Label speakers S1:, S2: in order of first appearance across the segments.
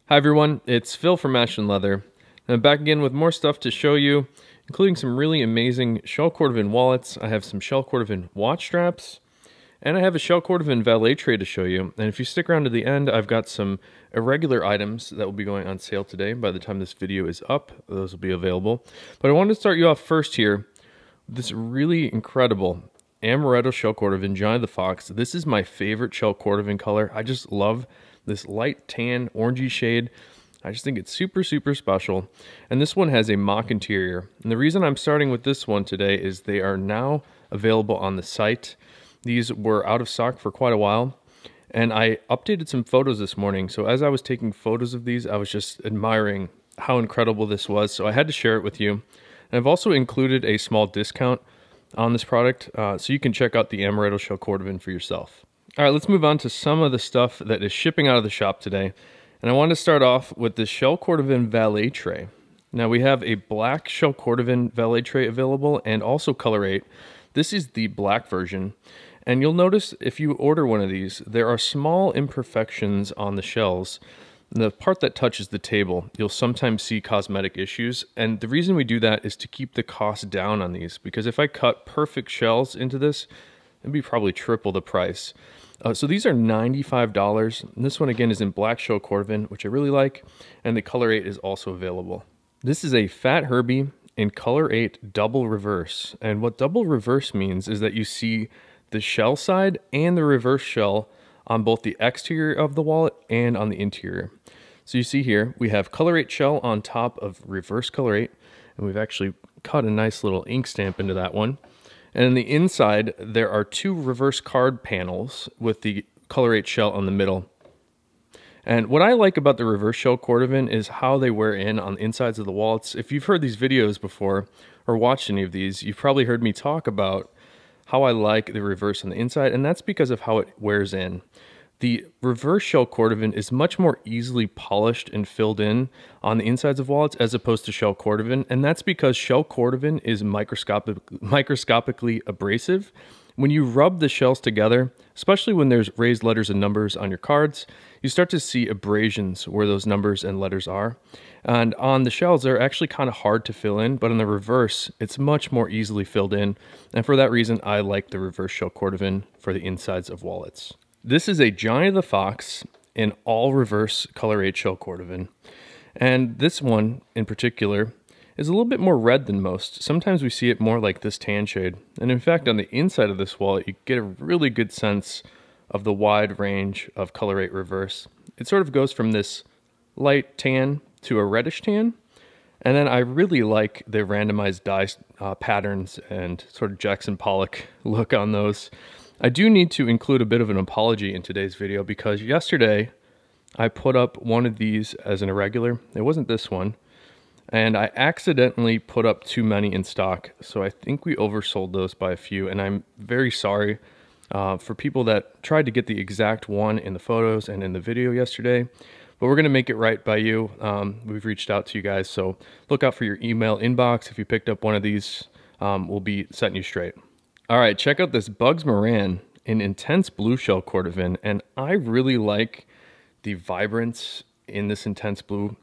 S1: Hi everyone, it's Phil from Ashland Leather. I'm back again with more stuff to show you, including some really amazing shell Cordovan wallets. I have some shell Cordovan watch straps, and I have a shell Cordovan valet tray to show you. And if you stick around to the end, I've got some irregular items that will be going on sale today. By the time this video is up, those will be available. But I wanted to start you off first here with this really incredible Amaretto shell Cordovan Johnny the Fox. This is my favorite shell Cordovan color. I just love this light tan orangey shade. I just think it's super special. And this one has a mock interior. And the reason I'm starting with this one today is they are now available on the site. These were out of stock for quite a while. And I updated some photos this morning. So as I was taking photos of these, I was just admiring how incredible this was. So I had to share it with you. And I've also included a small discount on this product. So you can check out the Amaretto shell Cordovan for yourself. All right, let's move on to some of the stuff that is shipping out of the shop today. And I want to start off with this shell Cordovan valet tray. Now we have a black shell Cordovan valet tray available and also color 8. This is the black version. And you'll notice if you order one of these, there are small imperfections on the shells. The part that touches the table, you'll sometimes see cosmetic issues. And the reason we do that is to keep the cost down on these. Because if I cut perfect shells into this, it'd be probably triple the price. So these are $95. And this one again is in black shell Cordovan, which I really like, and the color 8 is also available. This is a Fat Herbie in color 8 double reverse. And what double reverse means is that you see the shell side and the reverse shell on both the exterior of the wallet and on the interior. So you see here, we have color 8 shell on top of reverse color 8, and we've actually cut a nice little ink stamp into that one. And in the inside, there are 2 reverse card panels with the color 8 shell on the middle. And what I like about the reverse shell Cordovan is how they wear in on the insides of the wallets. If you've heard these videos before or watched any of these, you've probably heard me talk about how I like the reverse on the inside, and that's because of how it wears in. The reverse shell Cordovan is much more easily polished and filled in on the insides of wallets as opposed to shell Cordovan, and that's because shell Cordovan is microscopically abrasive. When you rub the shells together, especially when there's raised letters and numbers on your cards, you start to see abrasions where those numbers and letters are. And on the shells, they're actually kind of hard to fill in, but in the reverse, it's much more easily filled in. And for that reason, I like the reverse shell Cordovan for the insides of wallets. This is a Johnny the Fox in all reverse color 8 shell Cordovan. And this one in particular is a little bit more red than most. Sometimes we see it more like this tan shade. And in fact, on the inside of this wallet, you get a really good sense of the wide range of color 8 reverse. It sort of goes from this light tan to a reddish tan. And then I really like the randomized dye patterns and sort of Jackson Pollock look on those. I do need to include a bit of an apology in today's video because yesterday I put up one of these as an irregular. It wasn't this one. And I accidentally put up too many in stock. So I think we oversold those by a few. And I'm very sorry for people that tried to get the exact one in the photos and in the video yesterday. But we're going to make it right by you. We've reached out to you guys. So look out for your email inbox. If you picked up one of these, we'll be setting you straight. All right, check out this Bugs Moran in intense blue shell Cordovan. And I really like the vibrance in this intense blue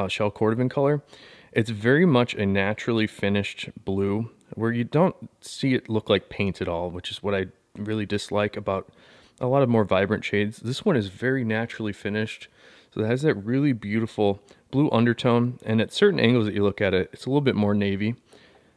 S1: shell Cordovan color. It's very much a naturally finished blue where you don't see it look like paint at all, which is what I really dislike about a lot of more vibrant shades. This one is very naturally finished. So it has that really beautiful blue undertone. And at certain angles that you look at it, it's a little bit more navy.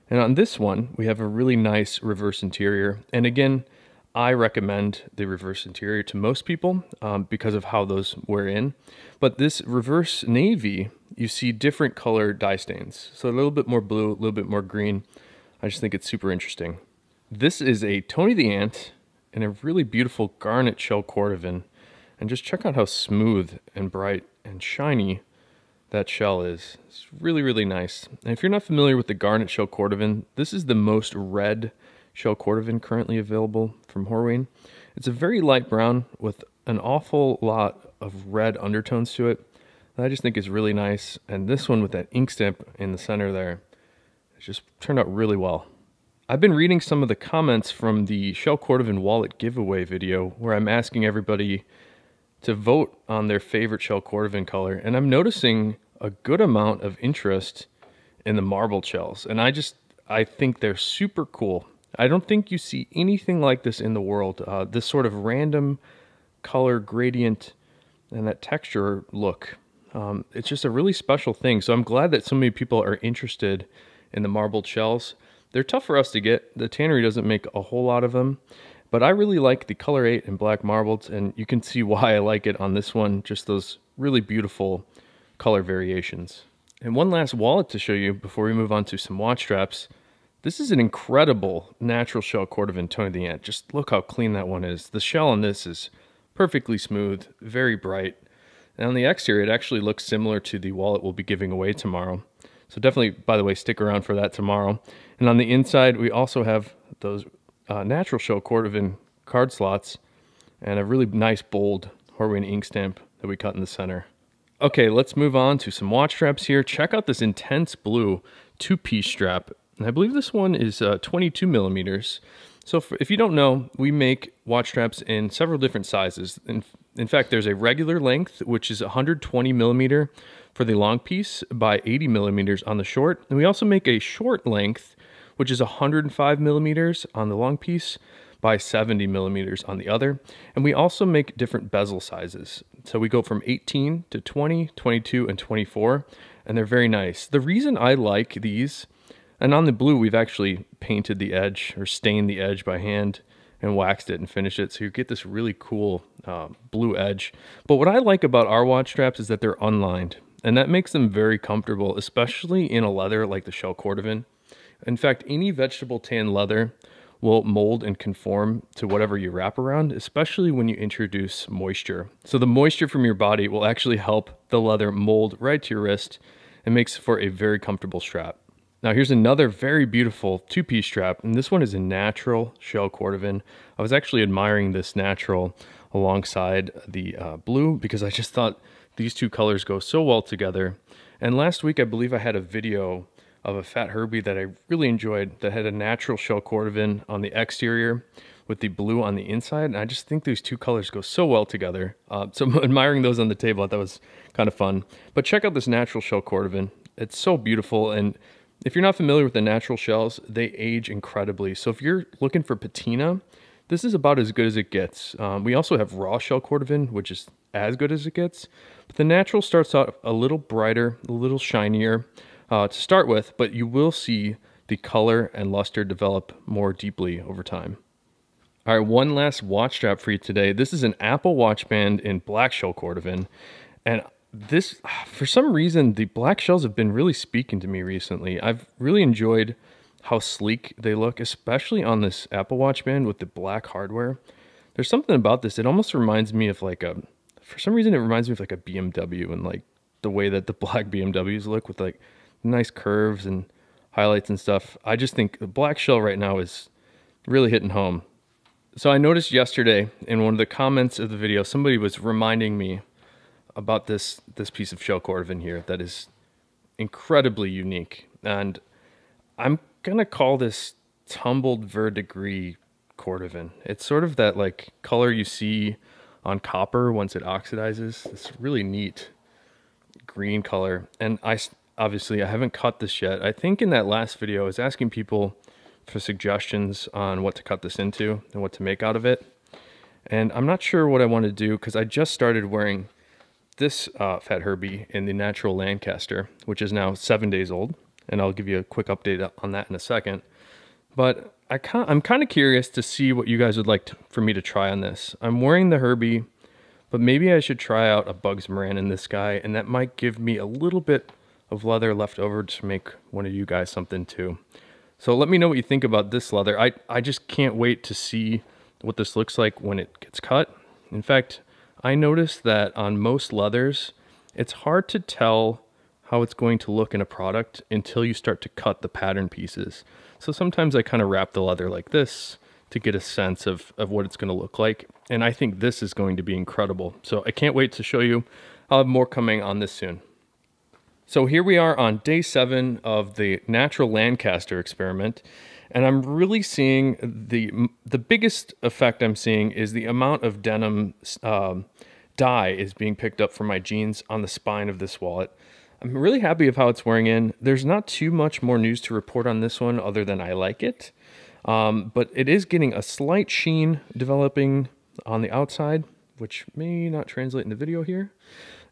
S1: And on this one, we have a really nice reverse interior. And again, I recommend the reverse interior to most people because of how those wear in. But this reverse navy, you see different color dye stains. So a little bit more blue, a little bit more green. I just think it's super interesting. This is a Tony the Ant in a really beautiful garnet shell Cordovan. And just check out how smooth and bright and shiny that shell is. It's really nice. And if you're not familiar with the garnet shell Cordovan, this is the most red shell Cordovan currently available from Horween. It's a very light brown with an awful lot of red undertones to it that I just think is really nice. And this one with that ink stamp in the center there, it just turned out really well. I've been reading some of the comments from the shell Cordovan wallet giveaway video where I'm asking everybody to vote on their favorite shell Cordovan color, and I'm noticing a good amount of interest in the marbled shells, and I think they're super cool. I don't think you see anything like this in the world, this sort of random color gradient and that texture look. It's just a really special thing, so I'm glad that so many people are interested in the marbled shells. They're tough for us to get. The tannery doesn't make a whole lot of them, but I really like the Color 8 and black marbleds, and you can see why I like it on this one, just those really beautiful color variations. And one last wallet to show you before we move on to some watch straps. This is an incredible natural shell Cordovan Tony the Ant. Just look how clean that one is. The shell on this is perfectly smooth, very bright. And on the exterior, it actually looks similar to the wallet we'll be giving away tomorrow. So definitely, by the way, stick around for that tomorrow. And on the inside, we also have those natural shell Cordovan card slots and a really nice, bold Horween ink stamp that we cut in the center. Okay, let's move on to some watch straps here. Check out this intense blue two-piece strap. And I believe this one is 22 millimeters. So if you don't know, we make watch straps in several different sizes. In fact, there's a regular length, which is 120 millimeter for the long piece by 80 millimeters on the short. And we also make a short length, which is 105 millimeters on the long piece by 70 millimeters on the other. And we also make different bezel sizes. So we go from 18 to 20, 22, and 24, and they're very nice. The reason I like these, and on the blue, we've actually painted the edge or stained the edge by hand and waxed it and finished it. So you get this really cool blue edge. But what I like about our watch straps is that they're unlined, and that makes them very comfortable, especially in a leather like the shell Cordovan. In fact, any vegetable tan leather will mold and conform to whatever you wrap around, especially when you introduce moisture. So the moisture from your body will actually help the leather mold right to your wrist and makes for a very comfortable strap. Now here's another very beautiful two-piece strap, and this one is a natural shell Cordovan. I was actually admiring this natural alongside the blue because I just thought these two colors go so well together. And last week, I believe I had a video of a Fat Herbie that I really enjoyed that had a natural shell Cordovan on the exterior with the blue on the inside. And I just think these two colors go so well together. So I'm admiring those on the table. I thought that was kind of fun. But check out this natural shell Cordovan. It's so beautiful. And if you're not familiar with the natural shells, they age incredibly. So if you're looking for patina, this is about as good as it gets. We also have raw shell Cordovan, which is as good as it gets. But the natural starts out a little brighter, a little shinier to start with, but you will see the color and luster develop more deeply over time. All right, one last watch strap for you today. This is an Apple watch band in black shell Cordovan. And this, for some reason, the black shells have been really speaking to me recently. I've really enjoyed how sleek they look, especially on this Apple watch band with the black hardware. There's something about this. It almost reminds me of for some reason, it reminds me of like a BMW and like the way that the black BMWs look with like nice curves and highlights and stuff. I just think the black shell right now is really hitting home. So I noticed yesterday in one of the comments of the video, somebody was reminding me about this piece of shell Cordovan here that is incredibly unique. And I'm gonna call this tumbled verdigris Cordovan. It's sort of that like color you see on copper once it oxidizes. This really neat green color. And obviously I haven't cut this yet. I think in that last video I was asking people for suggestions on what to cut this into and what to make out of it. And I'm not sure what I want to do because I just started wearing this Fat Herbie in the natural Lancaster, which is now 7 days old. And I'll give you a quick update on that in a second. But I'm kind of curious to see what you guys would like for me to try on this. I'm wearing the Herbie, but maybe I should try out a Bugs Moran in this guy, and that might give me a little bit of leather left over to make one of you guys something too. So let me know what you think about this leather. I just can't wait to see what this looks like when it gets cut. In fact, I noticed that on most leathers, it's hard to tell how it's going to look in a product until you start to cut the pattern pieces. So sometimes I kind of wrap the leather like this to get a sense of what it's going to look like. And I think this is going to be incredible. So I can't wait to show you. I'll have more coming on this soon. So here we are on day 7 of the natural Lancaster experiment. And I'm really seeing the biggest effect I'm seeing is the amount of denim dye is being picked up from my jeans on the spine of this wallet. I'm really happy with how it's wearing in. There's not too much more news to report on this one other than I like it. But it is getting a slight sheen developing on the outside, which may not translate in the video here.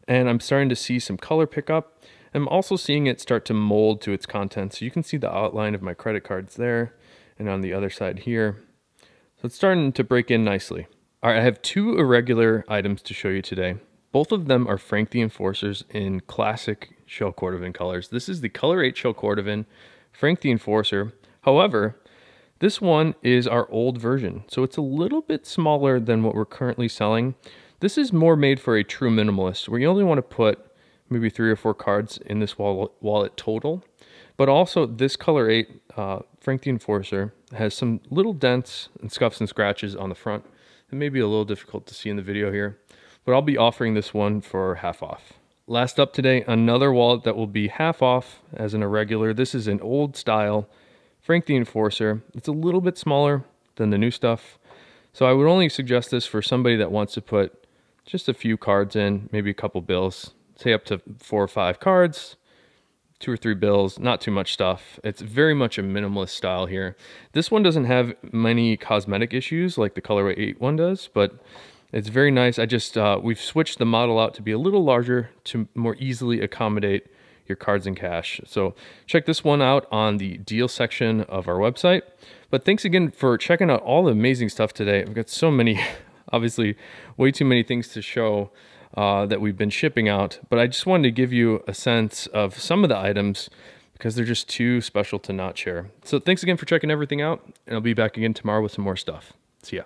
S1: And I'm starting to see some color pickup. I'm also seeing it start to mold to its contents. So you can see the outline of my credit cards there and on the other side here. So it's starting to break in nicely. All right, I have two irregular items to show you today. Both of them are Frank the Enforcers in classic shell Cordovan colors. This is the Color 8 shell Cordovan, Frank the Enforcer. However, this one is our old version, so it's a little bit smaller than what we're currently selling. This is more made for a true minimalist, where you only want to put maybe 3 or 4 cards in this wallet total. But also, this Color 8 Frank the Enforcer has some little dents and scuffs and scratches on the front. It may be a little difficult to see in the video here, but I'll be offering this one for half off. Last up today, another wallet that will be half off as an irregular. This is an old style Frank the Enforcer. It's a little bit smaller than the new stuff, so I would only suggest this for somebody that wants to put just a few cards in, maybe a couple bills, say up to 4 or 5 cards, 2 or 3 bills, not too much stuff. It's very much a minimalist style here. This one doesn't have many cosmetic issues like the Color 8 one does, but it's very nice. We've switched the model out to be a little larger to more easily accommodate your cards and cash. So check this one out on the deal section of our website. But thanks again for checking out all the amazing stuff today. I've got so many, obviously way too many things to show that we've been shipping out. But I just wanted to give you a sense of some of the items because they're just too special to not share. So thanks again for checking everything out, and I'll be back again tomorrow with some more stuff. See ya.